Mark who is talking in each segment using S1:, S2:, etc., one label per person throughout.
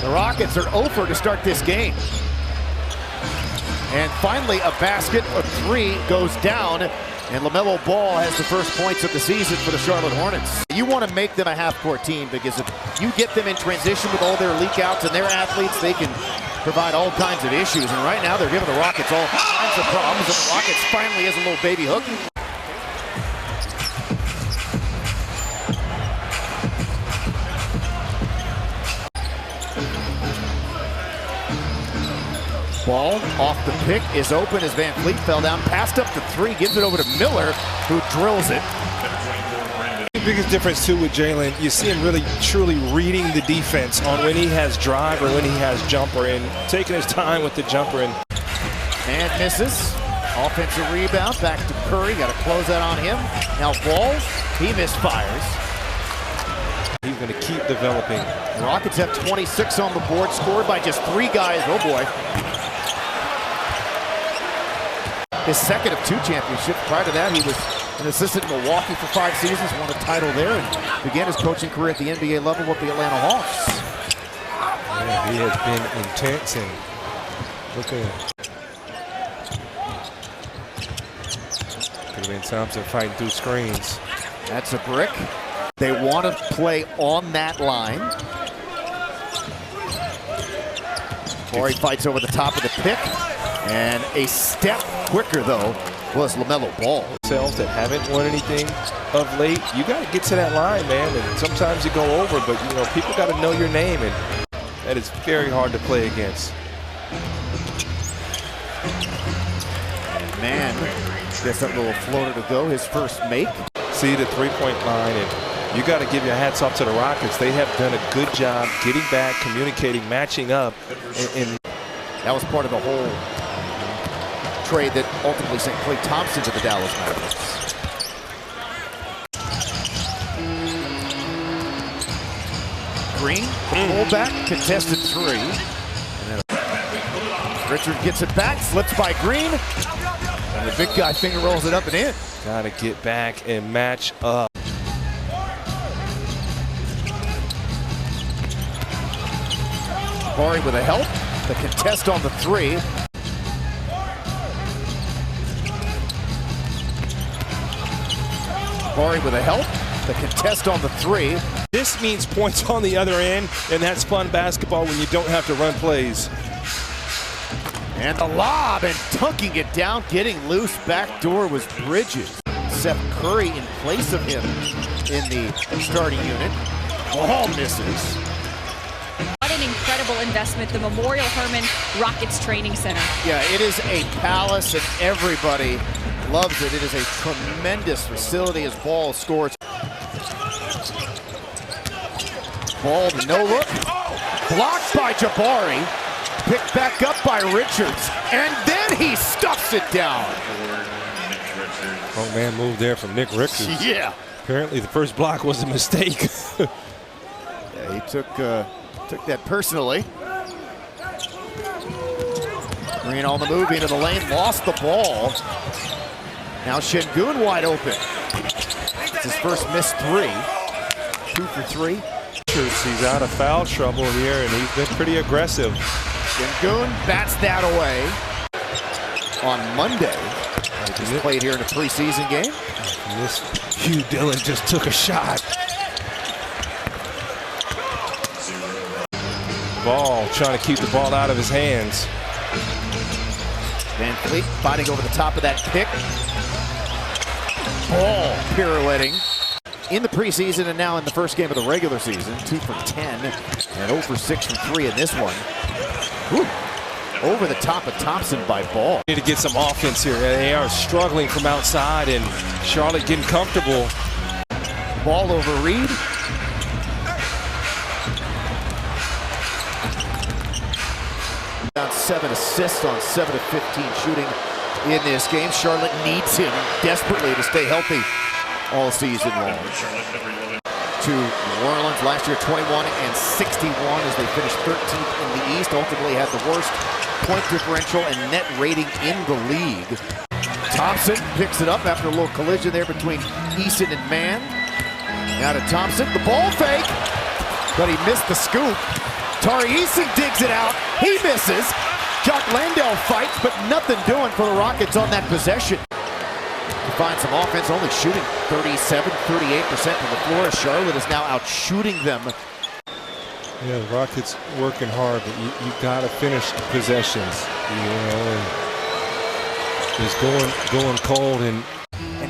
S1: The Rockets are over to start this game. And finally, a basket of three goes down, and LaMelo Ball has the first points of the season for the Charlotte Hornets. You want to make them a half-court team, because if you get them in transition with all their leak-outs and their athletes, they can provide all kinds of issues. And right now, they're giving the Rockets all kinds of problems, and the Rockets finally has a little baby hook. Ball off the pick is open as Van Fleet fell down, passed up to three, gives it over to Miller, who drills it.
S2: The biggest difference too with Jalen, you see him really truly reading the defense on when he has drive or when he has jumper, and taking his time with the jumper.
S1: And misses. Offensive rebound, back to Curry, got a closeout on him. Now Ball, he misfires.
S2: He's going to keep developing.
S1: The Rockets have 26 on the board, scored by just three guys. Oh boy. His second of two championships. Prior to that, he was an assistant in Milwaukee for 5 seasons, won a title there, and began his coaching career at the NBA level with the Atlanta Hawks.
S2: Yeah, he has been intense, and look at him. Could have been Thompson fighting through screens.
S1: That's a brick. They want to play on that line. Corey fights over the top of the pick. And a step quicker, though, was LaMelo Ball.
S2: That haven't won anything of late, you got to get to that line, man. And sometimes you go over, but you know, people got to know your name, and that is very hard to play against.
S1: And man, gets that little floater to go, his first make.
S2: See the three-point line, and you got to give your hats off to the Rockets. They have done a good job getting back, communicating, matching up, and
S1: that was part of the whole trade that ultimately sent Klay Thompson to the Dallas Mavericks. Green, pull back, contested three. And then Richard gets it back, slips by Green, and the big guy finger rolls it up and in.
S2: Got to get back and match up.
S1: Corey with a help, the contest on the three. Corey with a help, the contest on the three.
S2: This means points on the other end, and that's fun basketball when you don't have to run plays.
S1: And the lob, and dunking it down, getting loose. Backdoor was Bridges. Seth Curry in place of him in the starting unit. Ball misses.
S3: What an incredible investment, the Memorial Hermann Rockets Training Center.
S1: Yeah, it is a palace, and everybody loves it. It is a tremendous facility as Ball scores. Ball, no look. Blocked by Jabari. Picked back up by Richards. And then he stuffs it down.
S2: Oh man, move there from Nick Richards.
S1: Yeah.
S2: Apparently the first block was a mistake.
S1: Yeah, he took that personally. Green on the move into the lane, lost the ball. Now Şengün wide open. It's his first missed three. 2 for 3.
S2: He's out of foul trouble here, and he's been pretty aggressive.
S1: Şengün bats that away on Monday. He just played here in a preseason game.
S2: And this Hugh Dillon just took a shot. Ball trying to keep the ball out of his hands.
S1: Van Fleet fighting over the top of that pick. Ball pirouetting in the preseason and now in the first game of the regular season. 2 for 10 and 0 for 6 from 3 in this one. Whew. Over the top of Thompson by Ball.
S2: Need to get some offense here. They are struggling from outside, and Charlotte getting comfortable.
S1: Ball over Reed. Down 7 assists on 7 of 15 shooting in this game. Charlotte needs him desperately to stay healthy all season long. To New Orleans last year, 21 and 61 as they finished 13th in the East. Ultimately had the worst point differential and net rating in the league. Thompson picks it up after a little collision there between Eason and Mann. Now to Thompson, the ball fake, but he missed the scoop. Tari Eason digs it out. He misses. Jock Landale fights, but nothing doing for the Rockets on that possession. To find some offense, only shooting 37, 38% from the floor. Charlotte is now out shooting them.
S2: Yeah, the Rockets working hard, but you got to finish possessions. You know, and just going cold. And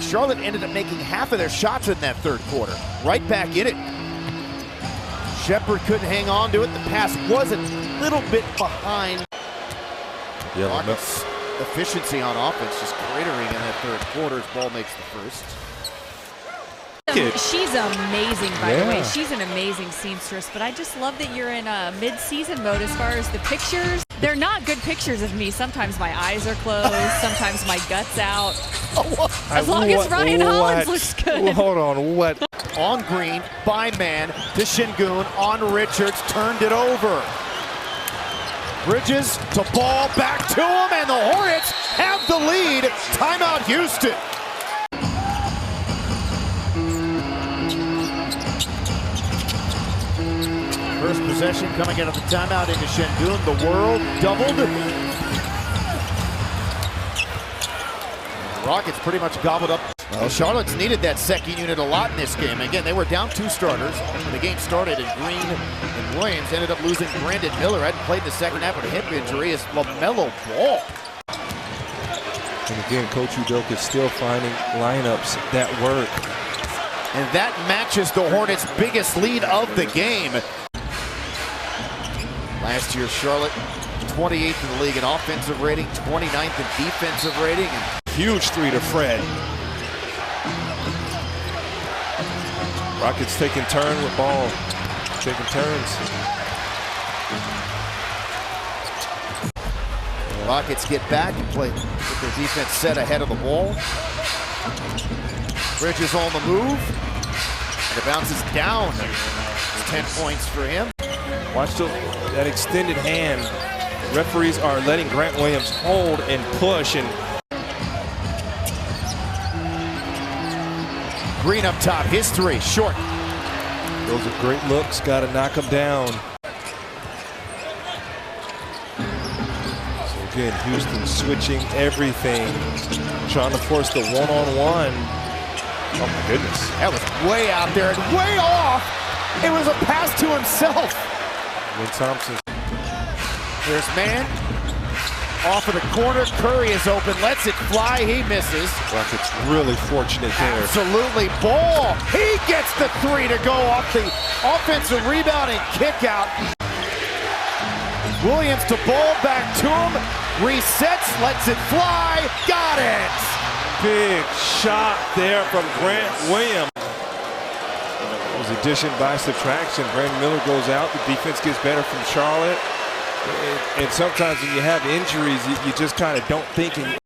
S1: Charlotte ended up making half of their shots in that third quarter. Right back in it. Shepherd couldn't hang on to it. The pass was a little bit behind.
S2: Yeah,
S1: Rockets' efficiency on offense just cratering in that third quarter as Ball makes the first.
S3: She's amazing, by the way. She's an amazing seamstress, but I just love that you're in a mid-season mode as far as the pictures. They're not good pictures of me. Sometimes my eyes are closed, sometimes my gut's out. As long as Ryan Hollins looks good.
S2: Hold on, what?
S1: On Green, by man, to Şengün, on Richards, turned it over. Bridges to Ball, back to him, and the Hornets have the lead. Timeout, Houston. First possession coming out of the timeout into Şengün. The world doubled. The Rockets pretty much gobbled up. Well, Charlotte's needed that second unit a lot in this game. Again, they were down 2 starters when the game started, and Green and Williams ended up losing Brandon Miller. Hadn't played in the second half with a hip injury. Is LaMelo Ball.
S2: And again, Coach Udoka is still finding lineups that work.
S1: And that matches the Hornets' biggest lead of the game. Last year, Charlotte 28th in the league in offensive rating, 29th in defensive rating.
S2: Huge three to Fred. Rockets taking turn with Ball. Taking turns.
S1: Rockets get back and play with their defense set ahead of the ball. Bridges on the move. And it bounces down. It's 10 points for him.
S2: Watch that extended hand. Referees are letting Grant Williams hold and push. And
S1: Green up top, history, short.
S2: Those are great looks, got to knock them down. So again, Houston switching everything, trying to force the one-on-one. Oh my goodness.
S1: That was way out there and way off. It was a pass to himself.
S2: Lynn Thompson.
S1: There's man. Off of the corner, Curry is open, lets it fly, he misses.
S2: Rockets really fortunate there.
S1: Absolutely, Ball, he gets the 3 to go off the offensive rebound and kick out. Williams to Ball, back to him, resets, lets it fly, got it!
S2: Big shot there from Grant Williams. That was addition by subtraction. Brandon Miller goes out, the defense gets better from Charlotte. And sometimes when you have injuries, you just kind of don't think